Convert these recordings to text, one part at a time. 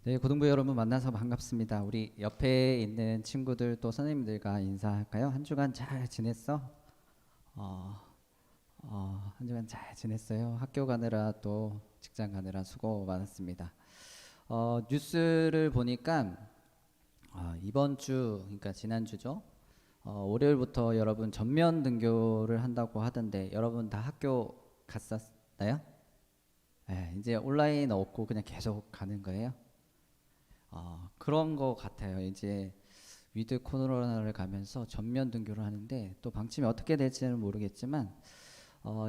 네, 고등부 여러분 만나서 반갑습니다. 우리 옆에 있는 친구들 또 선생님들과 인사할까요? 한 주간 잘 지냈어? 어, 한 주간 잘 지냈어요? 학교 가느라 또 직장 가느라 수고 많았습니다. 뉴스를 보니까 이번 주, 그러니까 지난주죠. 월요일부터 여러분 전면 등교를 한다고 하던데 여러분 다 학교 갔었나요? 네, 이제 온라인 없고 그냥 계속 가는 거예요? 그런 거 같아요. 이제 위드 코로나를 가면서 전면 등교를 하는데 또 방침이 어떻게 될지는 모르겠지만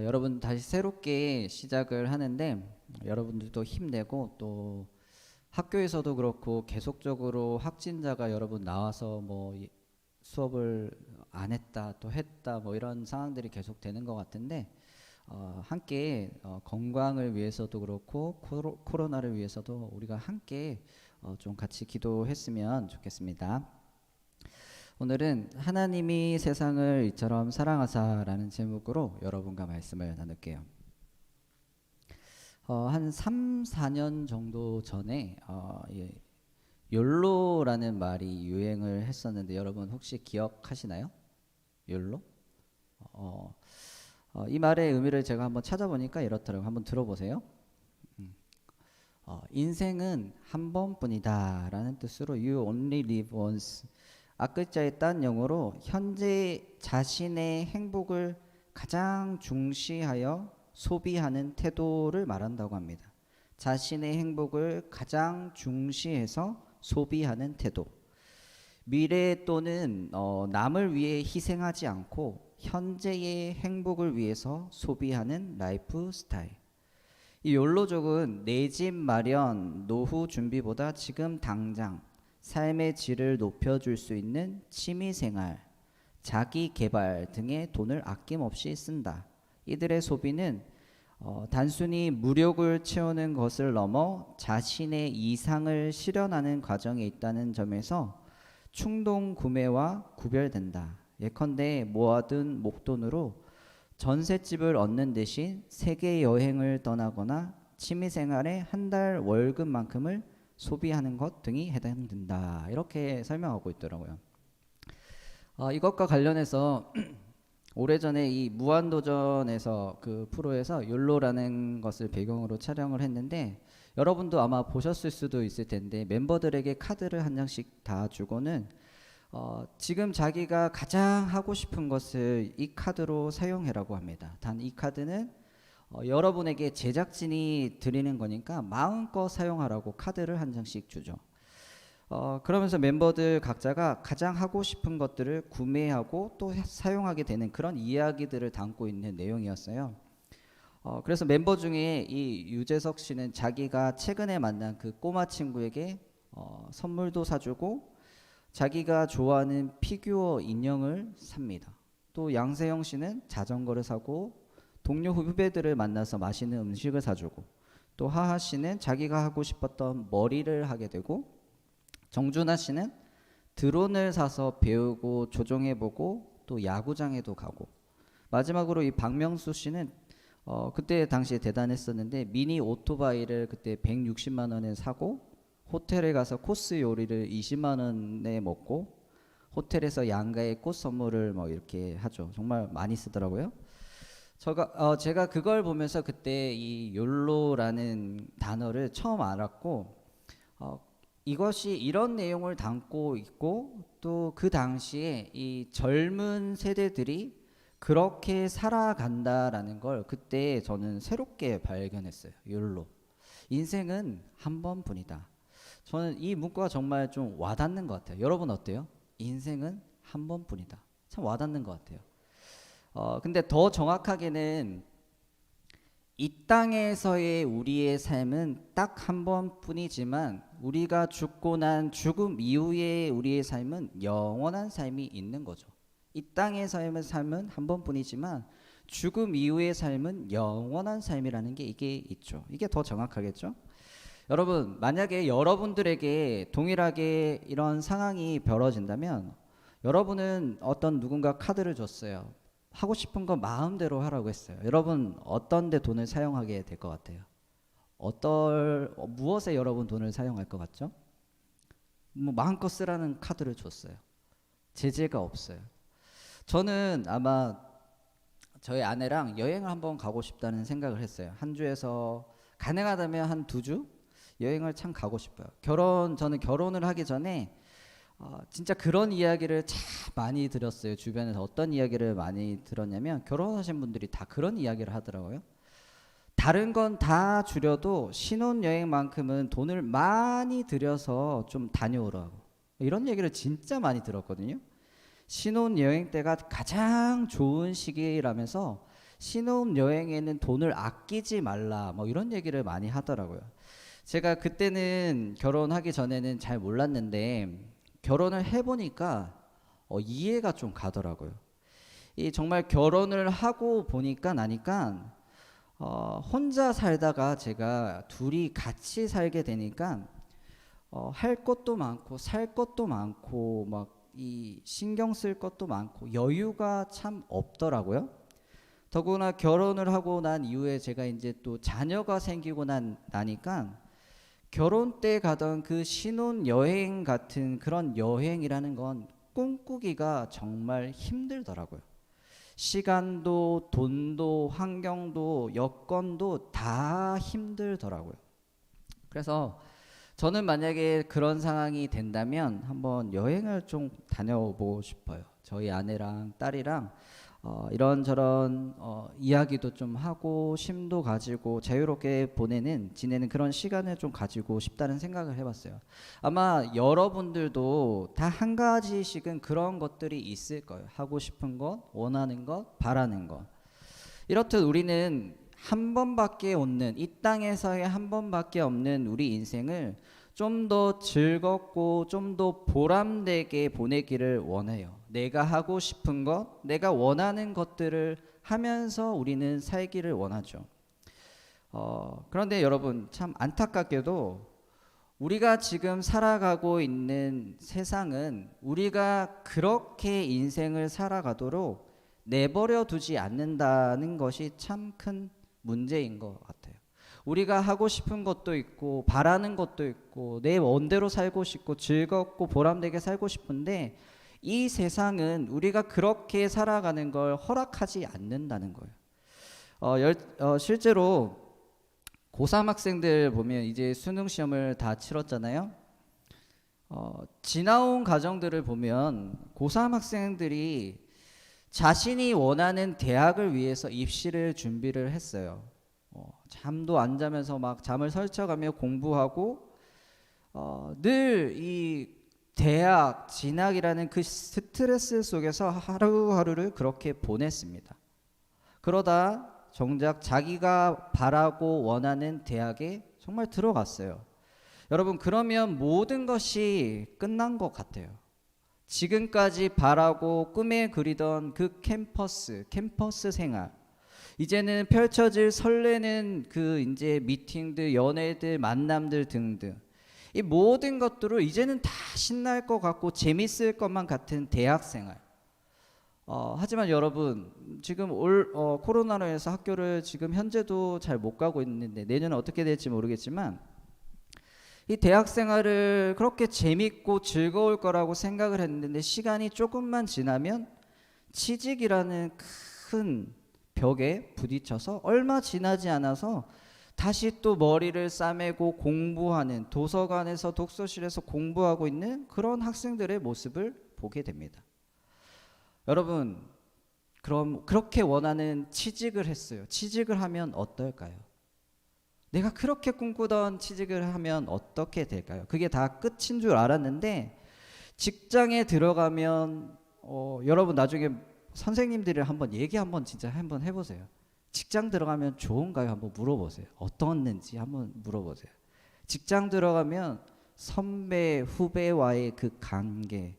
여러분 다시 새롭게 시작을 하는데 여러분들도 힘내고 또 학교에서도 그렇고 계속적으로 확진자가 여러분 나와서 뭐 수업을 안 했다 또 했다 뭐 이런 상황들이 계속 되는 것 같은데 함께 건강을 위해서도 그렇고 코로나를 위해서도 우리가 함께 좀 같이 기도했으면 좋겠습니다. 오늘은 하나님이 세상을 이처럼 사랑하사라는 제목으로 여러분과 말씀을 나눌게요. 한 3, 4년 정도 전에 욜로라는 말이 유행을 했었는데 여러분 혹시 기억하시나요? 욜로? 이 말의 의미를 제가 한번 찾아보니까 이렇더라고요. 한번 들어보세요. 인생은 한 번뿐이다 라는 뜻으로 You only live once. 앞글자에 딴 영어로 현재 자신의 행복을 가장 중시하여 소비하는 태도를 말한다고 합니다. 자신의 행복을 가장 중시해서 소비하는 태도. 미래 또는 남을 위해 희생하지 않고 현재의 행복을 위해서 소비하는 라이프 스타일. 이 욜로족은 내 집 마련, 노후 준비보다 지금 당장 삶의 질을 높여줄 수 있는 취미생활, 자기 개발 등의 돈을 아낌없이 쓴다. 이들의 소비는 단순히 무력을 채우는 것을 넘어 자신의 이상을 실현하는 과정에 있다는 점에서 충동 구매와 구별된다. 예컨대 모아둔 목돈으로 전셋집을 얻는 대신 세계 여행을 떠나거나 취미생활에 한 달 월급만큼을 소비하는 것 등이 해당된다. 이렇게 설명하고 있더라고요. 이것과 관련해서 오래전에 이 무한도전에서 그 프로에서 욜로라는 것을 배경으로 촬영을 했는데 여러분도 아마 보셨을 수도 있을 텐데 멤버들에게 카드를 한 장씩 다 주고는 지금 자기가 가장 하고 싶은 것을 이 카드로 사용해라고 합니다. 단 이 카드는 여러분에게 제작진이 드리는 거니까 마음껏 사용하라고 카드를 한 장씩 주죠. 그러면서 멤버들 각자가 가장 하고 싶은 것들을 구매하고 또 사용하게 되는 그런 이야기들을 담고 있는 내용이었어요. 그래서 멤버 중에 이 유재석 씨는 자기가 최근에 만난 그 꼬마 친구에게 선물도 사주고 자기가 좋아하는 피규어 인형을 삽니다. 또 양세형 씨는 자전거를 사고 동료 후배들을 만나서 맛있는 음식을 사주고 또 하하 씨는 자기가 하고 싶었던 머리를 하게 되고 정준하 씨는 드론을 사서 배우고 조종해보고 또 야구장에도 가고 마지막으로 이 박명수 씨는 그때 당시에 대단했었는데 미니 오토바이를 그때 160만 원에 사고 호텔에 가서 코스 요리를 20만 원에 먹고 호텔에서 양가에 꽃 선물을 뭐 이렇게 하죠. 정말 많이 쓰더라고요. 제가 그걸 보면서 그때 이 욜로라는 단어를 처음 알았고 이것이 이런 내용을 담고 있고 또 그 당시에 이 젊은 세대들이 그렇게 살아간다라는 걸 그때 저는 새롭게 발견했어요. 욜로. 인생은 한 번뿐이다. 저는 이 문구가 정말 좀 와닿는 것 같아요. 여러분 어때요? 인생은 한 번뿐이다. 참 와닿는 것 같아요. 근데 더 정확하게는 이 땅에서의 우리의 삶은 딱 한 번뿐이지만 우리가 죽고 난 죽음 이후의 우리의 삶은 영원한 삶이 있는 거죠. 이 땅에서의 삶은 한 번뿐이지만 죽음 이후의 삶은 영원한 삶이라는 게 이게 있죠. 이게 더 정확하겠죠? 여러분 만약에 여러분들에게 동일하게 이런 상황이 벌어진다면 여러분은 어떤 누군가 카드를 줬어요. 하고 싶은 거 마음대로 하라고 했어요. 여러분 어떤 데 돈을 사용하게 될 것 같아요? 무엇에 여러분 돈을 사용할 것 같죠? 뭐 마음껏 쓰라는 카드를 줬어요. 제재가 없어요. 저는 아마 저희 아내랑 여행을 한번 가고 싶다는 생각을 했어요. 한 주에서 가능하다면 한 2주 여행을 참 가고 싶어요. 저는 결혼을 하기 전에 진짜 그런 이야기를 참 많이 들었어요. 주변에서 어떤 이야기를 많이 들었냐면 결혼하신 분들이 다 그런 이야기를 하더라고요. 다른 건 다 줄여도 신혼여행만큼은 돈을 많이 들여서 좀 다녀오라고, 이런 얘기를 진짜 많이 들었거든요. 신혼여행 때가 가장 좋은 시기라면서 신혼여행에는 돈을 아끼지 말라, 뭐 이런 얘기를 많이 하더라고요. 제가 그때는 결혼하기 전에는 잘 몰랐는데 결혼을 해보니까 이해가 좀 가더라고요. 정말 결혼을 하고 보니까 나니까 혼자 살다가 제가 둘이 같이 살게 되니까 할 것도 많고 살 것도 많고 막 이 신경 쓸 것도 많고 여유가 참 없더라고요. 더구나 결혼을 하고 난 이후에 제가 이제 또 자녀가 생기고 나니까 결혼 때 가던 그 신혼 여행 같은 그런 여행이라는 건 꿈꾸기가 정말 힘들더라고요. 시간도 돈도 환경도 여건도 다 힘들더라고요. 그래서 저는 만약에 그런 상황이 된다면 한번 여행을 좀 다녀보고 싶어요. 저희 아내랑 딸이랑 이런저런 이야기도 좀 하고 심도 가지고 자유롭게 지내는 그런 시간을 좀 가지고 싶다는 생각을 해봤어요. 아마 여러분들도 다 한 가지씩은 그런 것들이 있을 거예요. 하고 싶은 것, 원하는 것, 바라는 것. 이렇듯 우리는 한 번밖에 없는, 이 땅에서의 한 번밖에 없는 우리 인생을 좀 더 즐겁고 좀 더 보람되게 보내기를 원해요. 내가 하고 싶은 것, 내가 원하는 것들을 하면서 우리는 살기를 원하죠. 그런데 여러분, 참 안타깝게도 우리가 지금 살아가고 있는 세상은 우리가 그렇게 인생을 살아가도록 내버려 두지 않는다는 것이 참 큰 문제인 것 같아요. 우리가 하고 싶은 것도 있고 바라는 것도 있고 내 원대로 살고 싶고 즐겁고 보람되게 살고 싶은데 이 세상은 우리가 그렇게 살아가는 걸 허락하지 않는다는 거예요. 실제로 고3 학생들 보면 이제 수능 시험을 다 치렀잖아요. 지나온 과정들을 보면 고3 학생들이 자신이 원하는 대학을 위해서 입시를 준비를 했어요. 잠도 안 자면서 막 잠을 설쳐가며 공부하고 늘 이 대학 진학이라는 그 스트레스 속에서 하루하루를 그렇게 보냈습니다. 그러다 정작 자기가 바라고 원하는 대학에 정말 들어갔어요. 여러분, 그러면 모든 것이 끝난 것 같아요. 지금까지 바라고 꿈에 그리던 그 캠퍼스 생활, 이제는 펼쳐질 설레는 그 이제 미팅들, 연애들, 만남들 등등, 이 모든 것들을 이제는 다 신날 것 같고 재밌을 것만 같은 대학 생활. 하지만 여러분, 지금 코로나로 해서 학교를 지금 현재도 잘 못 가고 있는데 내년은 어떻게 될지 모르겠지만 이 대학 생활을 그렇게 재밌고 즐거울 거라고 생각을 했는데 시간이 조금만 지나면 취직이라는 큰 벽에 부딪혀서 얼마 지나지 않아서 다시 또 머리를 싸매고 공부하는, 도서관에서 독서실에서 공부하고 있는 그런 학생들의 모습을 보게 됩니다. 여러분, 그럼 그렇게 원하는 취직을 했어요. 취직을 하면 어떨까요? 내가 그렇게 꿈꾸던 취직을 하면 어떻게 될까요? 그게 다 끝인 줄 알았는데 직장에 들어가면 여러분 나중에 선생님들이 진짜 한번 해보세요. 직장 들어가면 좋은가요? 한번 물어보세요. 어떻는지 한번 물어보세요. 직장 들어가면 선배, 후배와의 그 관계,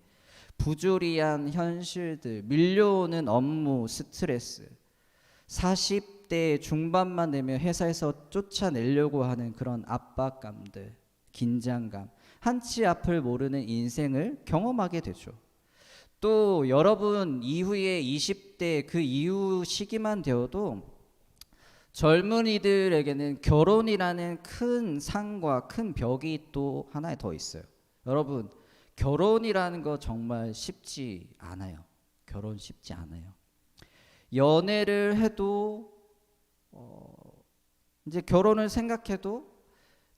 부조리한 현실들, 밀려오는 업무 스트레스, 40대 중반만 되면 회사에서 쫓아내려고 하는 그런 압박감들, 긴장감, 한치 앞을 모르는 인생을 경험하게 되죠. 또 여러분 이후에 20대 그 이후 시기만 되어도 젊은이들에게는 결혼이라는 큰 상과 큰 벽이 또 하나 더 있어요. 여러분, 결혼이라는 거 정말 쉽지 않아요. 결혼 쉽지 않아요. 연애를 해도 이제 결혼을 생각해도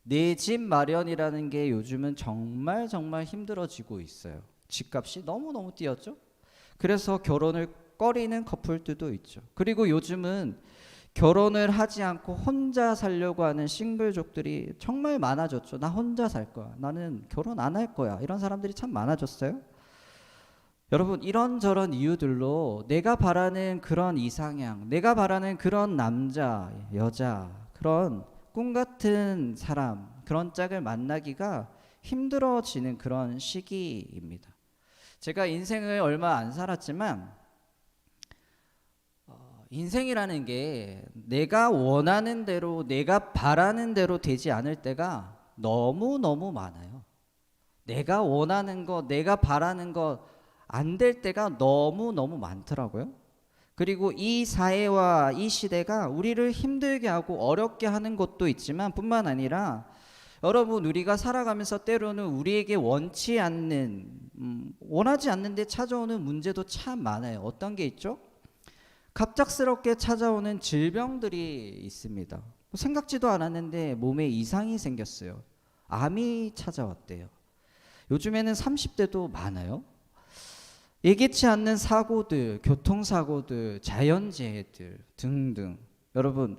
내 집 마련이라는 게 요즘은 정말 정말 힘들어지고 있어요. 집값이 너무너무 뛰었죠. 그래서 결혼을 꺼리는 커플들도 있죠. 그리고 요즘은 결혼을 하지 않고 혼자 살려고 하는 싱글족들이 정말 많아졌죠. 나 혼자 살 거야. 나는 결혼 안 할 거야. 이런 사람들이 참 많아졌어요. 여러분, 이런저런 이유들로 내가 바라는 그런 이상향, 내가 바라는 그런 남자, 여자, 그런 꿈 같은 사람, 그런 짝을 만나기가 힘들어지는 그런 시기입니다. 제가 인생을 얼마 안 살았지만 인생이라는 게 내가 원하는 대로, 내가 바라는 대로 되지 않을 때가 너무너무 많아요. 내가 원하는 거, 내가 바라는 거 안 될 때가 너무너무 많더라고요. 그리고 이 사회와 이 시대가 우리를 힘들게 하고 어렵게 하는 것도 있지만 뿐만 아니라 여러분, 우리가 살아가면서 때로는 우리에게 원치 않는 원하지 않는데 찾아오는 문제도 참 많아요. 어떤 게 있죠? 갑작스럽게 찾아오는 질병들이 있습니다. 생각지도 않았는데 몸에 이상이 생겼어요. 암이 찾아왔대요. 요즘에는 30대도 많아요. 예기치 않는 사고들, 교통사고들, 자연재해들 등등. 여러분,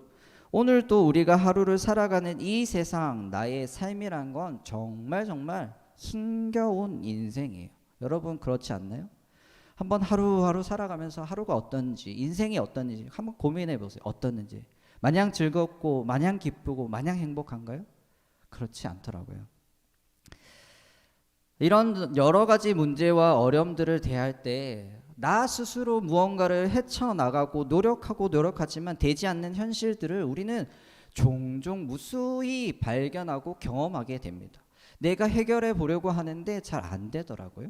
오늘도 우리가 하루를 살아가는 이 세상, 나의 삶이란 건 정말 정말 힘겨운 인생이에요. 여러분, 그렇지 않나요? 한번 하루하루 살아가면서 하루가 어떤지, 인생이 어떤지 한번 고민해 보세요. 어떻는지. 마냥 즐겁고 마냥 기쁘고 마냥 행복한가요? 그렇지 않더라고요. 이런 여러 가지 문제와 어려움들을 대할 때 나 스스로 무언가를 헤쳐나가고 노력하지만 되지 않는 현실들을 우리는 종종 무수히 발견하고 경험하게 됩니다. 내가 해결해 보려고 하는데 잘 안 되더라고요.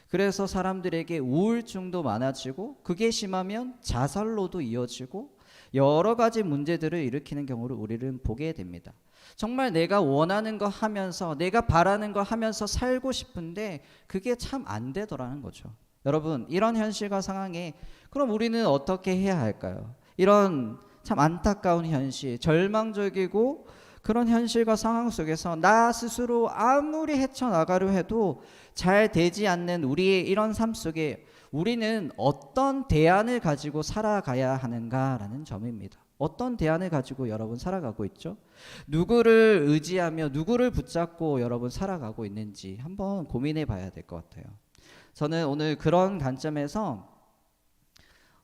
그래서 사람들에게 우울증도 많아지고 그게 심하면 자살로도 이어지고 여러 가지 문제들을 일으키는 경우를 우리는 보게 됩니다. 정말 내가 원하는 거 하면서 내가 바라는 거 하면서 살고 싶은데 그게 참 안 되더라는 거죠. 여러분, 이런 현실과 상황에 그럼 우리는 어떻게 해야 할까요? 이런 참 안타까운 현실, 절망적이고 그런 현실과 상황 속에서 나 스스로 아무리 헤쳐나가려 해도 잘 되지 않는 우리의 이런 삶 속에 우리는 어떤 대안을 가지고 살아가야 하는가라는 점입니다. 어떤 대안을 가지고 여러분 살아가고 있죠? 누구를 의지하며 누구를 붙잡고 여러분 살아가고 있는지 한번 고민해 봐야 될 것 같아요. 저는 오늘 그런 관점에서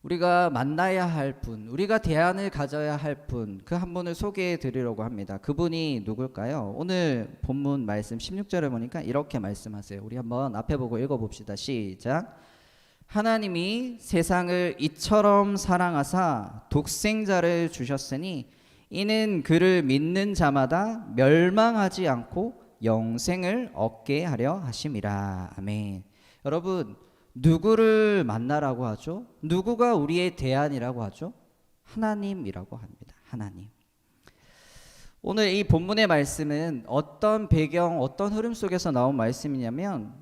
우리가 만나야 할 분, 우리가 대안을 가져야 할 분, 그 한 분을 소개해 드리려고 합니다. 그분이 누굴까요? 오늘 본문 말씀 16절에 보니까 이렇게 말씀하세요. 우리 한번 앞에 보고 읽어봅시다. 시작. 하나님이 세상을 이처럼 사랑하사 독생자를 주셨으니 이는 그를 믿는 자마다 멸망하지 않고 영생을 얻게 하려 하심이라. 아멘. 여러분, 누구를 만나라고 하죠? 누구가 우리의 대안이라고 하죠? 하나님이라고 합니다. 하나님. 오늘 이 본문의 말씀은 어떤 배경, 어떤 흐름 속에서 나온 말씀이냐면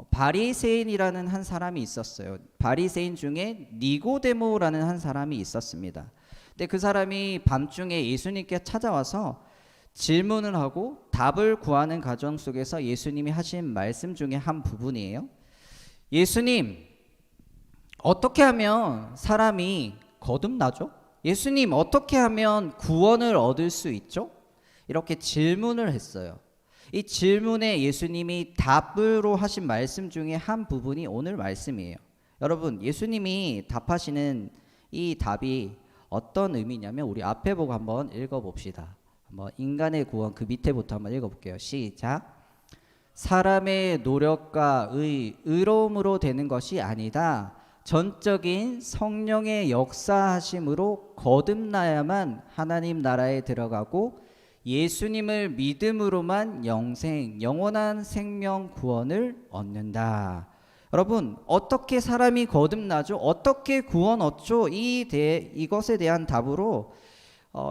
바리새인이라는 한 사람이 있었어요. 바리새인 중에 니고데모라는 한 사람이 있었습니다. 근데 그 사람이 밤중에 예수님께 찾아와서 질문을 하고 답을 구하는 과정 속에서 예수님이 하신 말씀 중에 한 부분이에요. 예수님, 어떻게 하면 사람이 거듭나죠? 예수님, 어떻게 하면 구원을 얻을 수 있죠? 이렇게 질문을 했어요. 이 질문에 예수님이 답으로 하신 말씀 중에 한 부분이 오늘 말씀이에요. 여러분, 예수님이 답하시는 이 답이 어떤 의미냐면 우리 앞에 보고 한번 읽어봅시다. 한번 인간의 구원 그 밑에부터 한번 읽어볼게요. 시작. 사람의 노력과 의로움으로 되는 것이 아니다. 전적인 성령의 역사하심으로 거듭나야만 하나님 나라에 들어가고 예수님을 믿음으로만 영원한 생명 구원을 얻는다. 여러분, 어떻게 사람이 거듭나죠? 어떻게 구원 얻죠? 이것에 대한 답으로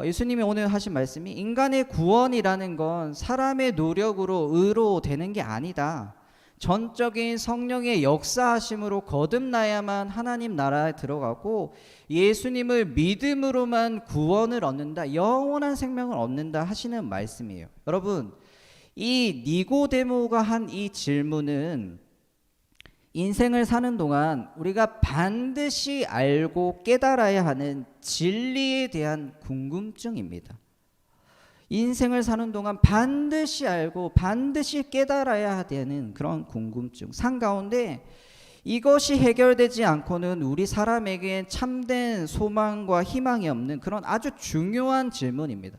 예수님이 오늘 하신 말씀이 인간의 구원이라는 건 사람의 노력으로 의로 되는 게 아니다. 전적인 성령의 역사하심으로 거듭나야만 하나님 나라에 들어가고 예수님을 믿음으로만 구원을 얻는다. 영원한 생명을 얻는다 하시는 말씀이에요. 여러분, 이 니고데모가 한 이 질문은 인생을 사는 동안 우리가 반드시 알고 깨달아야 하는 진리에 대한 궁금증입니다. 인생을 사는 동안 반드시 알고 반드시 깨달아야 되는 그런 궁금증. 산 가운데 이것이 해결되지 않고는 우리 사람에게 참된 소망과 희망이 없는 그런 아주 중요한 질문입니다.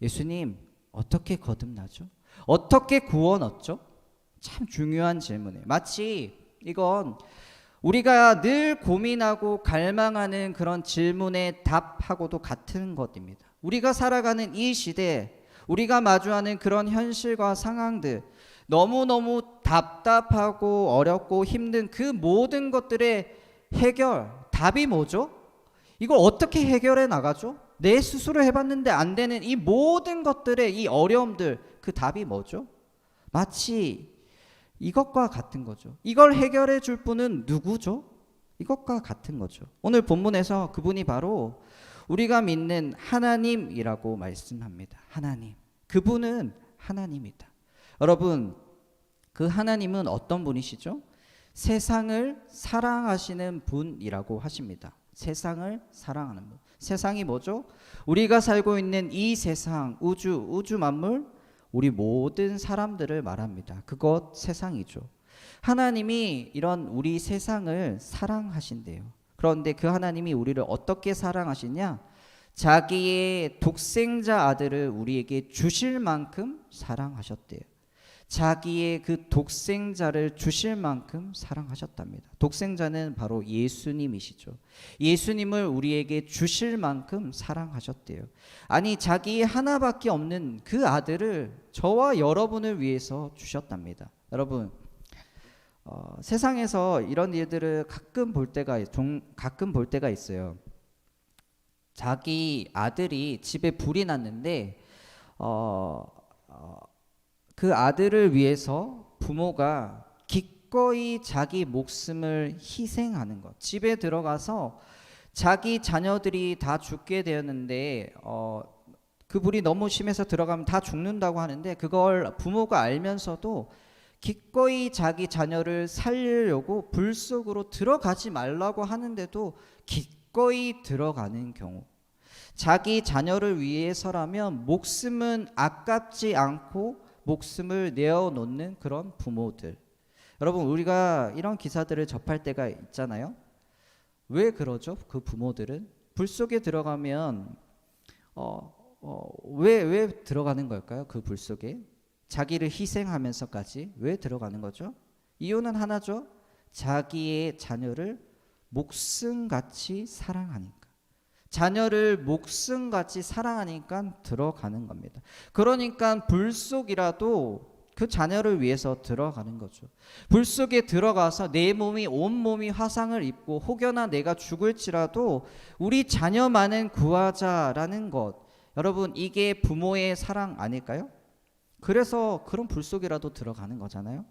예수님, 어떻게 거듭나죠? 어떻게 구원 얻죠? 참 중요한 질문이에요. 마치 이건 우리가 늘 고민하고 갈망하는 그런 질문의 답하고도 같은 것입니다. 우리가 살아가는 이 시대, 우리가 마주하는 그런 현실과 상황들, 너무너무 답답하고 어렵고 힘든 그 모든 것들의 해결, 답이 뭐죠? 이걸 어떻게 해결해 나가죠? 내 스스로 해봤는데 안 되는 이 모든 것들의 이 어려움들, 그 답이 뭐죠? 마치 이것과 같은 거죠. 이걸 해결해 줄 분은 누구죠? 이것과 같은 거죠. 오늘 본문에서 그분이 바로 우리가 믿는 하나님이라고 말씀합니다. 하나님. 그분은 하나님이다. 여러분, 그 하나님은 어떤 분이시죠? 세상을 사랑하시는 분이라고 하십니다. 세상을 사랑하는 분. 세상이 뭐죠? 우리가 살고 있는 이 세상, 우주 만물, 우리 모든 사람들을 말합니다. 그것 세상이죠. 하나님이 이런 우리 세상을 사랑하신대요. 그런데 그 하나님이 우리를 어떻게 사랑하시냐? 자기의 독생자 아들을 우리에게 주실 만큼 사랑하셨대요. 자기의 그 독생자를 주실 만큼 사랑하셨답니다. 독생자는 바로 예수님이시죠. 예수님을 우리에게 주실 만큼 사랑하셨대요. 아니, 자기 하나밖에 없는 그 아들을 저와 여러분을 위해서 주셨답니다. 여러분, 세상에서 이런 일들을 가끔 볼 때가 있어요. 자기 아들이 집에 불이 났는데 그 아들을 위해서 부모가 기꺼이 자기 목숨을 희생하는 것. 집에 들어가서 자기 자녀들이 다 죽게 되었는데 그 불이 너무 심해서 들어가면 다 죽는다고 하는데 그걸 부모가 알면서도 기꺼이 자기 자녀를 살리려고 불 속으로 들어가지 말라고 하는데도 기꺼이 들어가는 경우. 자기 자녀를 위해서라면 목숨은 아깝지 않고 목숨을 내어놓는 그런 부모들. 여러분, 우리가 이런 기사들을 접할 때가 있잖아요. 왜 그러죠? 그 부모들은 불 속에 들어가면 왜 들어가는 걸까요? 그 불 속에 자기를 희생하면서까지 왜 들어가는 거죠? 이유는 하나죠. 자기의 자녀를 목숨같이 사랑하니까. 자녀를 목숨같이 사랑하니까 들어가는 겁니다. 그러니까 불 속이라도 그 자녀를 위해서 들어가는 거죠. 불 속에 들어가서 내 몸이 온몸이 화상을 입고 혹여나 내가 죽을지라도 우리 자녀만은 구하자라는 것. 여러분, 이게 부모의 사랑 아닐까요? 그래서 그런 불 속이라도 들어가는 거잖아요.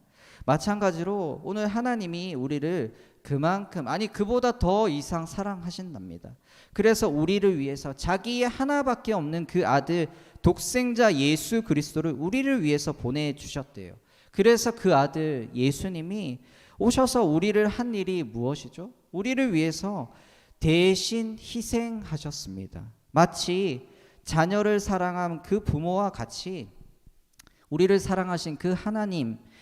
마찬가지로 오늘 하나님이 우리를 그만큼, 아니 그보다 더 이상 사랑하신답니다. 그래서 우리를 위해서 자기의 하나밖에 없는 그 아들 독생자 예수 그리스도를 우리를 위해서 보내주셨대요. 그래서 그 아들 예수님이 오셔서 우리를 한 일이 무엇이죠? 우리를 위해서 대신 희생하셨습니다. 마치 자녀를 사랑한 그 부모와 같이 우리를 사랑하신 그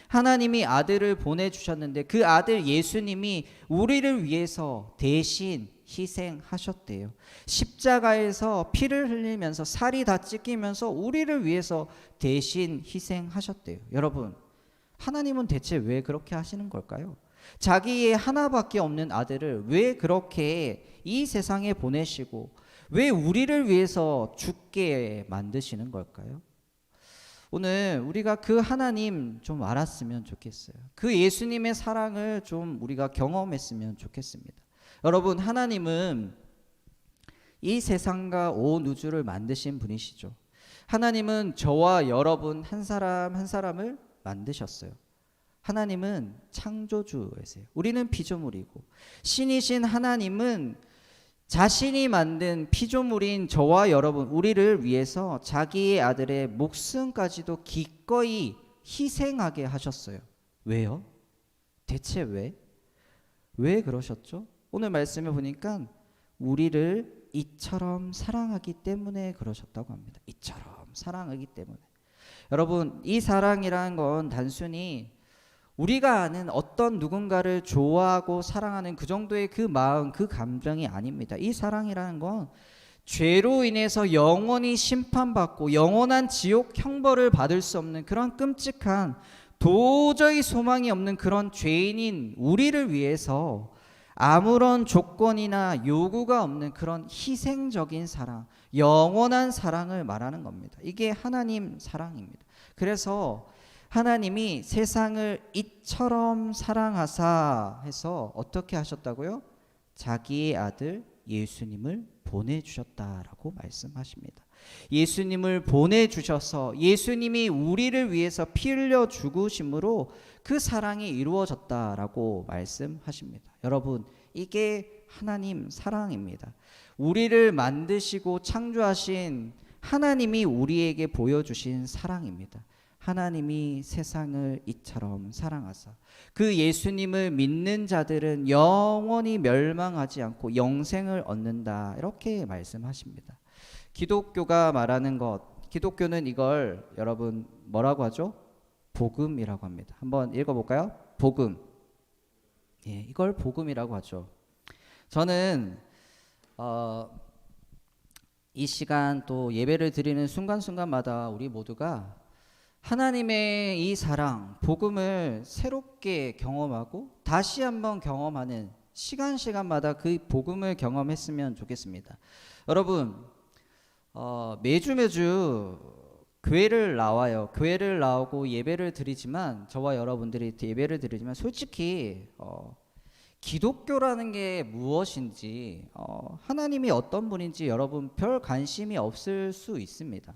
하나님이 아들을 보내주셨는데 그 아들 예수님이 우리를 위해서 대신 희생하셨대요. 십자가에서 피를 흘리면서 살이 다 찢기면서 우리를 위해서 대신 희생하셨대요. 여러분, 하나님은 대체 왜 그렇게 하시는 걸까요? 자기의 하나밖에 없는 아들을 왜 그렇게 이 세상에 보내시고 왜 우리를 위해서 죽게 만드시는 걸까요? 오늘 우리가 그 하나님 좀 알았으면 좋겠어요. 그 예수님의 사랑을 좀 우리가 경험했으면 좋겠습니다. 여러분, 하나님은 이 세상과 온 우주를 만드신 분이시죠. 하나님은 저와 여러분 한 사람 한 사람을 만드셨어요. 하나님은 창조주이세요. 우리는 피조물이고, 신이신 하나님은 자신이 만든 피조물인 저와 여러분, 우리를 위해서 자기의 아들의 목숨까지도 기꺼이 희생하게 하셨어요. 왜요? 대체 왜? 왜 그러셨죠? 오늘 말씀에 보니까 우리를 이처럼 사랑하기 때문에 그러셨다고 합니다. 이처럼 사랑하기 때문에. 여러분, 이 사랑이라는 건 단순히 우리가 아는 어떤 누군가를 좋아하고 사랑하는 그 정도의 그 마음, 그 감정이 아닙니다. 이 사랑이라는 건 죄로 인해서 영원히 심판받고 영원한 지옥 형벌을 받을 수 없는 그런 끔찍한, 도저히 소망이 없는 그런 죄인인 우리를 위해서 아무런 조건이나 요구가 없는 그런 희생적인 사랑, 영원한 사랑을 말하는 겁니다. 이게 하나님 사랑입니다. 그래서 하나님이 세상을 이처럼 사랑하사 해서 어떻게 하셨다고요? 자기의 아들 예수님을 보내주셨다라고 말씀하십니다. 예수님을 보내주셔서 예수님이 우리를 위해서 피 흘려 죽으심으로 그 사랑이 이루어졌다라고 말씀하십니다. 여러분, 이게 하나님 사랑입니다. 우리를 만드시고 창조하신 하나님이 우리에게 보여주신 사랑입니다. 하나님이 세상을 이처럼 사랑하사 그 예수님을 믿는 자들은 영원히 멸망하지 않고 영생을 얻는다, 이렇게 말씀하십니다. 기독교가 말하는 것, 기독교는 이걸 여러분 뭐라고 하죠? 복음이라고 합니다. 한번 읽어볼까요? 복음. 예, 이걸 복음이라고 하죠. 저는 이 시간 또 예배를 드리는 순간순간마다 우리 모두가 하나님의 이 사랑, 복음을 새롭게 경험하고 다시 한번 경험하는 시간마다 그 복음을 경험했으면 좋겠습니다. 여러분, 매주 교회를 나와요. 교회를 나오고 예배를 드리지만, 저와 여러분들이 예배를 드리지만 솔직히 기독교라는 게 무엇인지, 하나님이 어떤 분인지 여러분 별 관심이 없을 수 있습니다.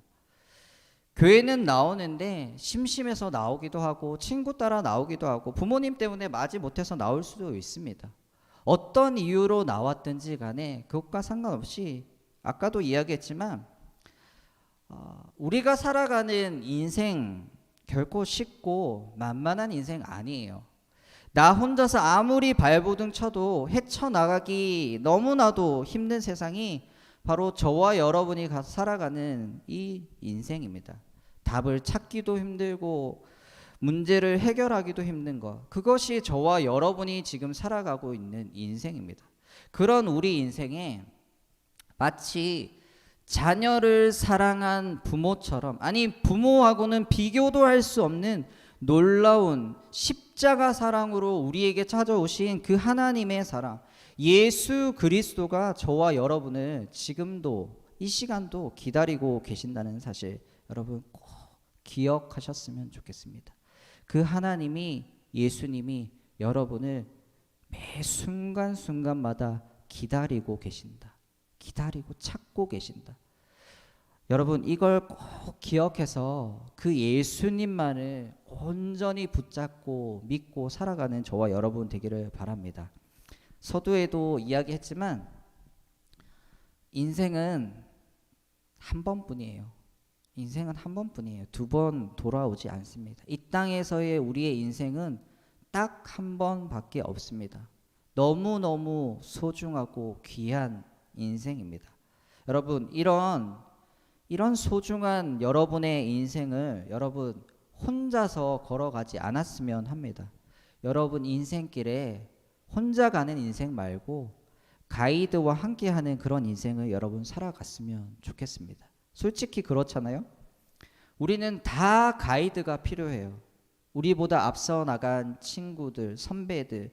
교회는 나오는데 심심해서 나오기도 하고, 친구 따라 나오기도 하고, 부모님 때문에 맞이 못해서 나올 수도 있습니다. 어떤 이유로 나왔든지 간에 그것과 상관없이 아까도 이야기했지만 우리가 살아가는 인생 결코 쉽고 만만한 인생 아니에요. 나 혼자서 아무리 발버둥 쳐도 헤쳐나가기 너무나도 힘든 세상이 바로 저와 여러분이 살아가는 이 인생입니다. 답을 찾기도 힘들고 문제를 해결하기도 힘든 것, 그것이 저와 여러분이 지금 살아가고 있는 인생입니다. 그런 우리 인생에 마치 자녀를 사랑한 부모처럼, 아니 부모하고는 비교도 할 수 없는 놀라운 십자가 사랑으로 우리에게 찾아오신 그 하나님의 사랑, 예수 그리스도가 저와 여러분을 지금도 이 시간도 기다리고 계신다는 사실 여러분 꼭 기억하셨으면 좋겠습니다. 그 하나님이, 예수님이 여러분을 매 순간순간마다 기다리고 계신다. 기다리고 찾고 계신다. 여러분, 이걸 꼭 기억해서 그 예수님만을 온전히 붙잡고 믿고 살아가는 저와 여러분 되기를 바랍니다. 서두에도 이야기했지만 인생은 한 번뿐이에요. 인생은 한 번뿐이에요. 두 번 돌아오지 않습니다. 이 땅에서의 우리의 인생은 딱 한 번밖에 없습니다. 너무너무 소중하고 귀한 인생입니다. 여러분, 이런 소중한 여러분의 인생을 여러분 혼자서 걸어가지 않았으면 합니다. 여러분 인생길에 혼자 가는 인생 말고 가이드와 함께하는 그런 인생을 여러분 살아갔으면 좋겠습니다. 솔직히 그렇잖아요. 우리는 다 가이드가 필요해요. 우리보다 앞서 나간 친구들, 선배들,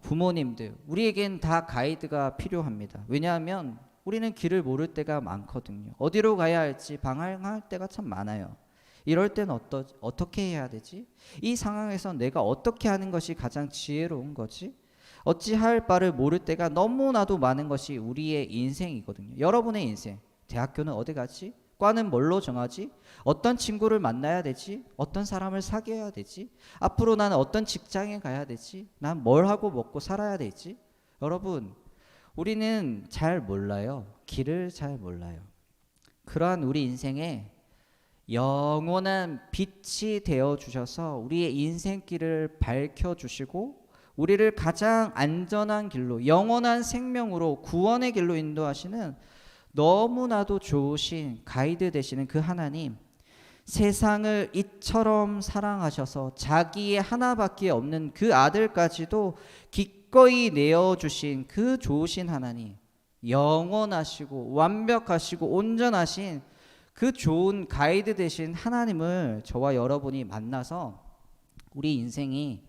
부모님들, 우리에겐 다 가이드가 필요합니다. 왜냐하면 우리는 길을 모를 때가 많거든요. 어디로 가야 할지 방황할 때가 참 많아요. 이럴 때는 어떻게 해야 되지? 이 상황에서 내가 어떻게 하는 것이 가장 지혜로운 거지? 어찌할 바를 모를 때가 너무나도 많은 것이 우리의 인생이거든요. 여러분의 인생, 대학교는 어디 가지? 과는 뭘로 정하지? 어떤 친구를 만나야 되지? 어떤 사람을 사귀어야 되지? 앞으로 나는 어떤 직장에 가야 되지? 난 뭘 하고 먹고 살아야 되지? 여러분, 우리는 잘 몰라요. 길을 잘 몰라요. 그러한 우리 인생에 영원한 빛이 되어 주셔서 우리의 인생길을 밝혀 주시고 우리를 가장 안전한 길로, 영원한 생명으로, 구원의 길로 인도하시는 너무나도 좋으신 가이드 되시는 그 하나님, 세상을 이처럼 사랑하셔서 자기의 하나밖에 없는 그 아들까지도 기꺼이 내어주신 그 좋으신 하나님, 영원하시고 완벽하시고 온전하신 그 좋은 가이드 되신 하나님을 저와 여러분이 만나서 우리 인생이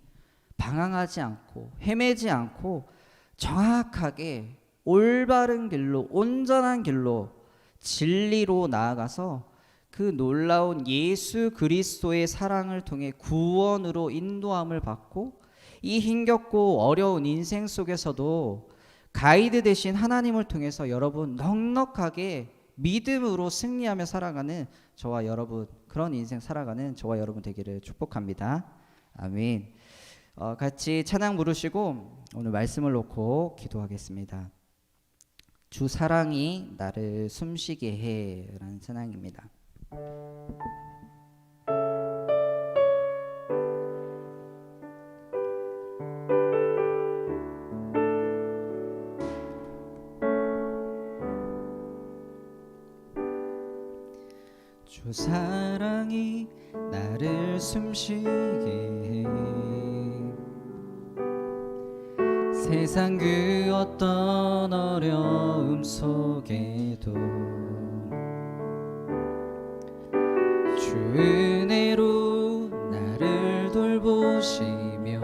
방황하지 않고 헤매지 않고 정확하게 올바른 길로, 온전한 길로, 진리로 나아가서 그 놀라운 예수 그리스도의 사랑을 통해 구원으로 인도함을 받고 이 힘겹고 어려운 인생 속에서도 가이드 되신 하나님을 통해서 여러분 넉넉하게 믿음으로 승리하며 살아가는 저와 여러분, 그런 인생 살아가는 저와 여러분 되기를 축복합니다. 아멘. 같이 찬양 부르시고 오늘 말씀을 놓고 기도하겠습니다. 주 사랑이 나를 숨쉬게 해 라는 찬양입니다. 주 사랑이 나를 숨쉬게 해 세상 그 어떤 어려움 속에도 주 은혜로 나를 돌보시며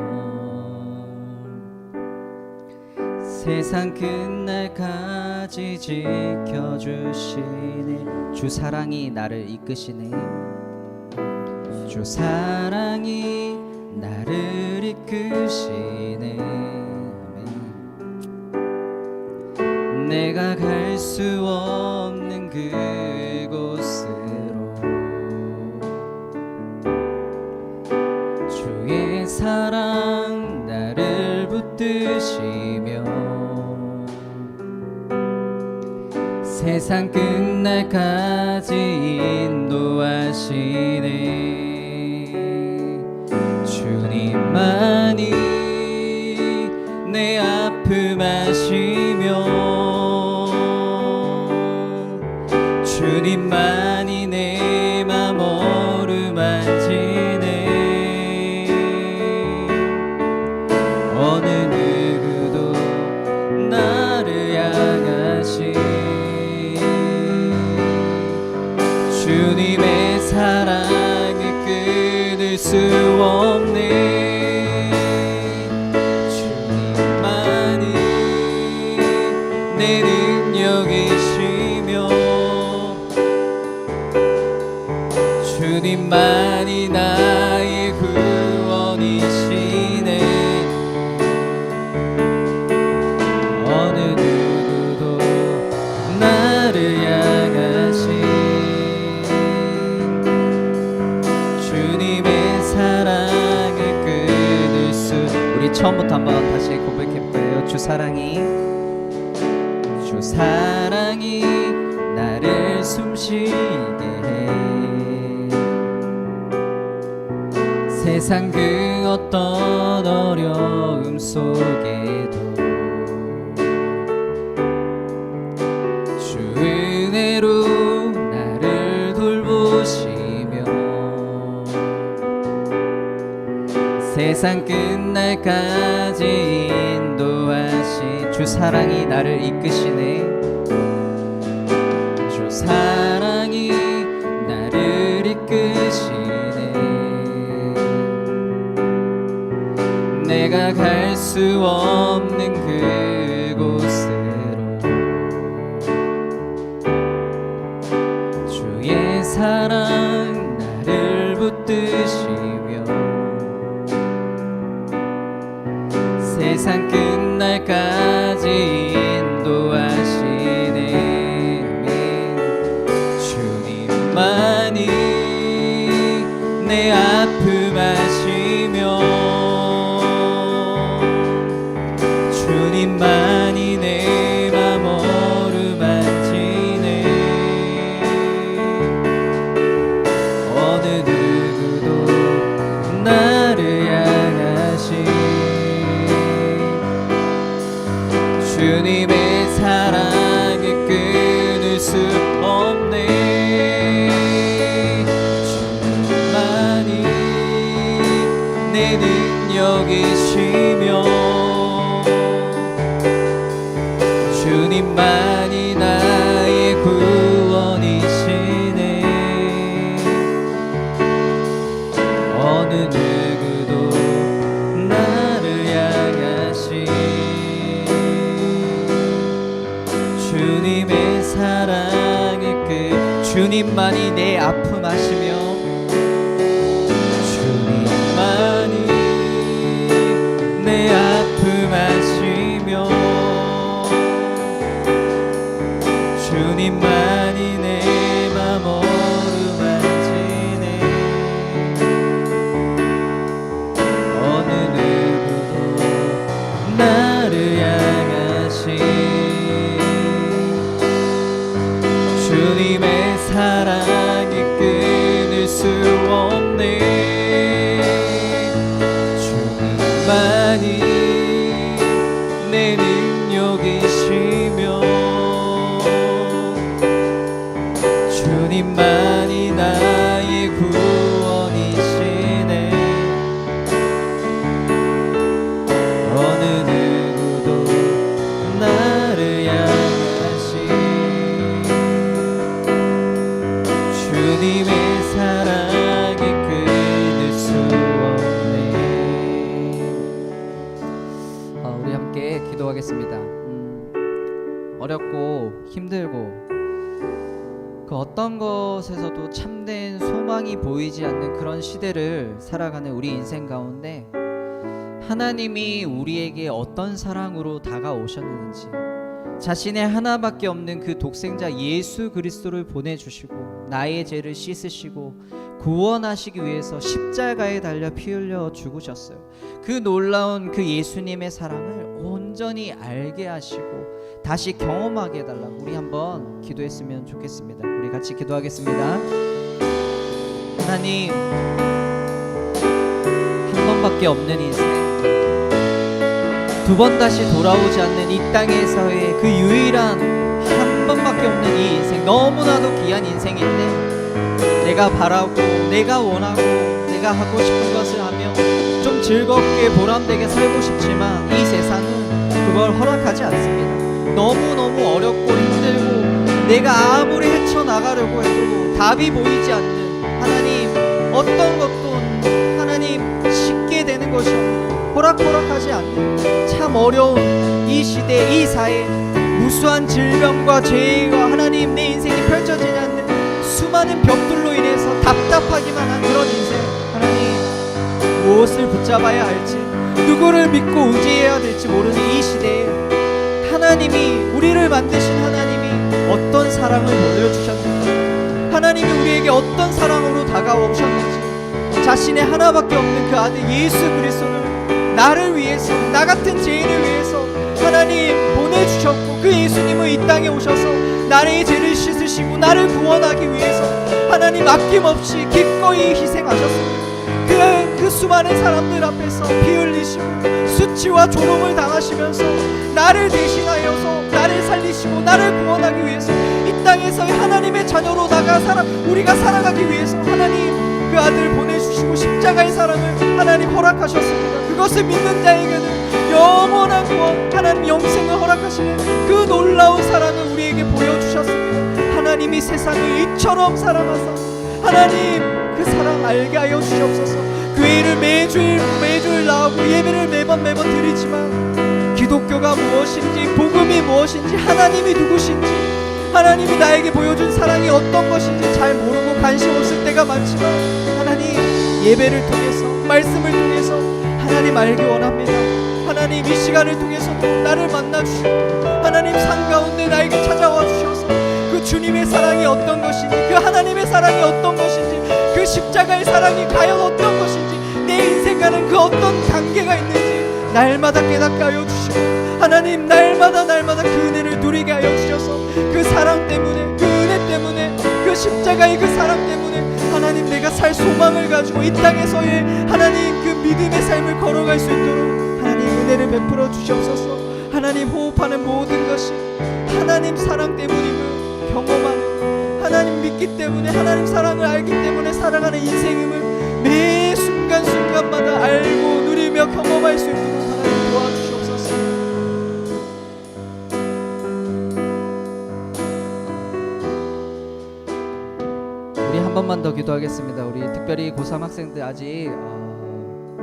세상 끝날까지 지켜주시네. 주 사랑이 나를 이끄시네. 주 사랑이 나를 이끄시네. 내가 갈 수 없는 그곳으로 주의 사랑 나를 붙드시며 세상 끝날까지 인도하시네. 주님만이 내 아픔 아시며 주님만이 내 맘 어루만지네. 어느 누구도 나를 향하시 주님의 사랑을 끊을 수 없네. 주님만이 내 능력이시며 주님만이 나의 구원이시네. 어느 누구도 나를 향하시 주님의 사랑을 끊을 수. 우리 처음부터 한번 다시 고백해볼까요? 주 사랑이 나를 숨쉬게 해 세상 그 어떤 어려움 속에도 주 은혜로 나를 돌보시며 세상 끝날까지 인도하시 주 사랑이 나를 이끄시네. 주 사랑이 나를 이끄시네. 내가 갈 수 없는 그곳으로 주의 사랑 나를 붙드시며 세상 끝 날까지 인도하시네. 주님만이 내 아픔 아시며 주님만이 내 맘 어루만지네. 어느 누구도 나를 향하시 주님의 사랑을 끊을 수 없네. 주님만이 내 능력이시며 주님만이 나의 구원이시네. 어느 누구도 나를 향하시 주님의 사랑의 끝. 주님만이 내 아픔 아시며 주님만이 내 아픔 아시며 주님만이 내 맘 어루만지네. 어느 누구도 나를 향하시 주님의 사랑이 끊을 수 없네. 주님만이 내 능력이시며 주님만이 나의 구원이시네. 어느 누구도 나를 향하시 주님의 사랑이 끊을 수 없네. 우리 함께 기도하겠습니다. 어렵고 힘들고 그 어떤 것에서도 참된 소망이 보이지 않는 그런 시대를 살아가는 우리 인생 가운데 하나님이 우리에게 어떤 사랑으로 다가오셨는지, 자신의 하나밖에 없는 그 독생자 예수 그리스도를 보내주시고 나의 죄를 씻으시고 구원하시기 위해서 십자가에 달려 피 흘려 죽으셨어요. 그 놀라운 그 예수님의 사랑을 온전히 알게 하시고 다시 경험하게 해달라고 우리 한번 기도했으면 좋겠습니다. 우리 같이 기도하겠습니다. 하나님, 한 번밖에 없는 인생, 두 번 다시 돌아오지 않는 이 땅에서의 그 유일한 한 번밖에 없는 이 인생, 너무나도 귀한 인생인데 내가 바라고 내가 원하고 내가 하고 싶은 것을 하며 좀 즐겁게 보람되게 살고 싶지만 이 세상은 그걸 허락하지 않습니다. 너무너무 어렵고 힘들고 내가 아무리 헤쳐나가려고 해도 답이 보이지 않는, 하나님 어떤 것도 하나님 쉽게 되는 것이 없는, 호락호락하지 않는 참 어려운 이 시대, 이 사회, 무수한 질병과 죄와 하나님 내 인생이 펼쳐지지 않는 수많은 벽들로 인해서 답답하기만 한 그런 인생, 하나님 무엇을 붙잡아야 할지, 누구를 믿고 의지해야 될지 모르는 이 시대에 하나님이, 우리를 만드신 하나님이 어떤 사랑을 보여주셨는지, 하나님이 우리에게 어떤 사랑으로 다가오셨는지, 자신의 하나밖에 없는 그 아들 예수 그리스도를 나를 위해서, 나 같은 죄인을 위해서 하나님 보내주셨고, 그 예수님은 이 땅에 오셔서 나의 죄를 씻으시고 나를 구원하기 위해서 하나님 아낌없이 기꺼이 희생하셨습니다. 그 수많은 사람들 앞에서 피 흘리시고 수치와 조롱을 당하시면서 나를 대신하여서 나를 살리시고 나를 구원하기 위해서 이 땅에서의 하나님의 자녀로 우리가 살아가기 위해서 하나님 그 아들 보내주시고 십자가의 사랑을 하나님 허락하셨습니다. 그것을 믿는 자에게는 영원한 구원, 하나님 영생을 허락하시는 그 놀라운 사랑을 우리에게 보여주셨습니다. 하나님이 세상을 이처럼 사랑하사 하나님 그 사랑 알게 하여 주시옵소서. 교회를 매주일 나오고 예배를 매번 드리지만 기독교가 무엇인지, 복음이 무엇인지, 하나님이 누구신지, 하나님이 나에게 보여준 사랑이 어떤 것인지 잘 모르고 관심 없을 때가 많지만 하나님 예배를 통해서, 말씀을 통해서 하나님 알기 원합니다. 하나님 이 시간을 통해서도 나를 만나 주시고 하나님 삶 가운데 나에게 찾아와 주셔서 그 주님의 사랑이 어떤 것인지, 그 하나님의 사랑이 어떤 것인지, 그 십자가의 사랑이 과연 어떤 것인지, 내 인생과는 그 어떤 관계가 있는지 날마다 깨닫게 하여 주시고 하나님 날마다 그 은혜를 누리게 하여 주셔서 그 사랑 때문에, 그 은혜 때문에, 그 십자가의 그 사랑 때문에 하나님 내가 살 소망을 가지고 이 땅에서의 하나님 그 믿음의 삶을 걸어갈 수 있도록 하나님 은혜를 베풀어 주시옵소서. 하나님 호흡하는 모든 것이 하나님 사랑 때문임을 경험하는, 하나님 믿기 때문에, 하나님 사랑을 알기 때문에 살아가는 인생임을 매 순간순간마다 알고 누리며 경험할 수 있도록 하나님 도와주시옵소서. 우리 한 번만 더 기도하겠습니다. 우리 특별히 고3 학생들 아직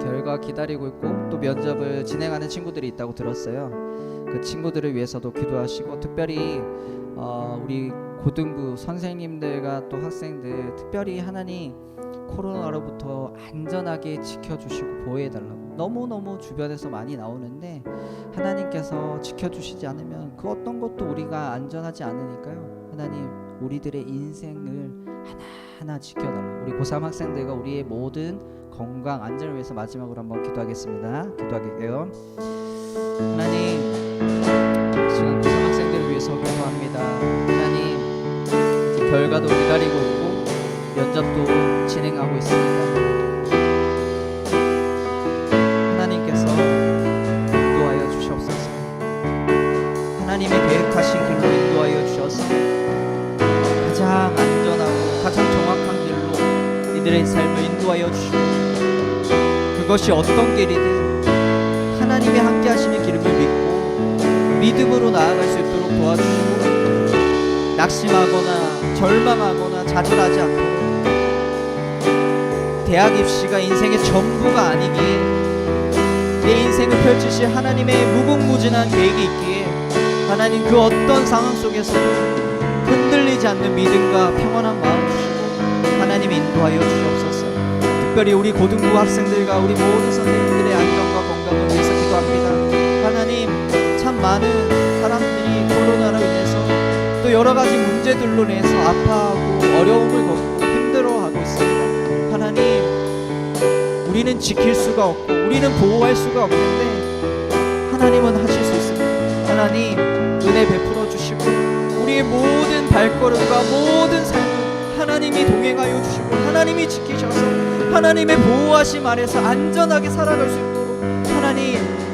결과 기다리고 있고 또 면접을 진행하는 친구들이 있다고 들었어요. 그 친구들을 위해서도 기도하시고, 특별히 우리 고등부 선생님들과 또 학생들 특별히 하나님 코로나로부터 안전하게 지켜주시고 보호해달라고. 너무너무 주변에서 많이 나오는데 하나님께서 지켜주시지 않으면 그 어떤 것도 우리가 안전하지 않으니까요. 하나님 우리들의 인생을 하나하나 지켜달라고. 우리 고3 학생들과 우리의 모든 건강 안전을 위해서 마지막으로 한번 기도하겠습니다. 기도할게요. 하나님 지금 고3 학생들을 위해서 기도합니다. 하나님 이제 결과도 기다리고 있고 면접도 진행하고 있습니다. 하나님께서 인도하여 주시옵소서. 하나님의 계획하신 길로 인도하여 주셔서 가장 안전하고 가장 정확한 길로 이들의 삶을 인도하여 주시고, 그것이 어떤 길이든 하나님의 함께 하시는 길을 믿고 믿음으로 나아갈 수 있도록 도와주시고, 낙심하거나 절망하거나 좌절하지 않도록 대학 입시가 인생의 전부가 아니기에 내 인생을 펼치실 하나님의 무궁무진한 계획이 있기에 하나님 그 어떤 상황 속에서도 흔들리지 않는 믿음과 평안한 마음 주시고 하나님이 인도하여 주시옵소서. 특별히 우리 고등부 학생들과 우리 모든 선생님들의 안전과 건강을 위해서 기도합니다. 하나님 참 많은 사람들이 코로나로 인해서 또 여러 가지 문제들로 인해서 아파하고 어려움을 겪고 힘들어하고 있습니다. 하나님 우리는 지킬 수가 없고 우리는 보호할 수가 없는데 하나님은 하실 수 있습니다. 하나님 은혜 베풀어 주시고 우리의 모든 발걸음과 모든 삶을 하나님이 동행하여 주시고 하나님이 지키셔서 하나님의 보호하심 아래서 안전하게 살아갈 수 있도록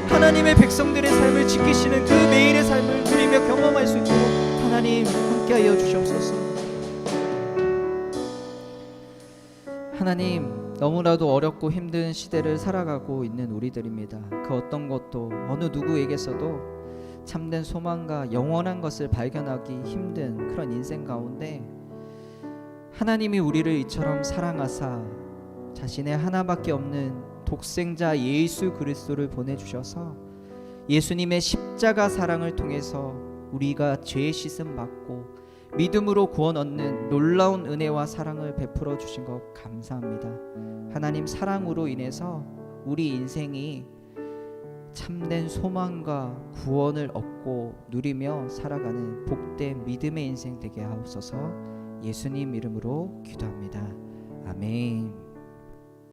하나님의 백성들의 삶을 지키시는 그 매일의 삶을 누리며 경험할 수 있도록 하나님 함께하여 주시옵소서. 하나님 너무나도 어렵고 힘든 시대를 살아가고 있는 우리들입니다. 그 어떤 것도 어느 누구에게서도 참된 소망과 영원한 것을 발견하기 힘든 그런 인생 가운데 하나님이 우리를 이처럼 사랑하사 자신의 하나밖에 없는 독생자 예수 그리스도를 보내주셔서 예수님의 십자가 사랑을 통해서 우리가 죄 씻음 받고 믿음으로 구원 얻는 놀라운 은혜와 사랑을 베풀어 주신 것 감사합니다. 하나님 사랑으로 인해서 우리 인생이 참된 소망과 구원을 얻고 누리며 살아가는 복된 믿음의 인생 되게 하옵소서. 예수님 이름으로 기도합니다. 아멘.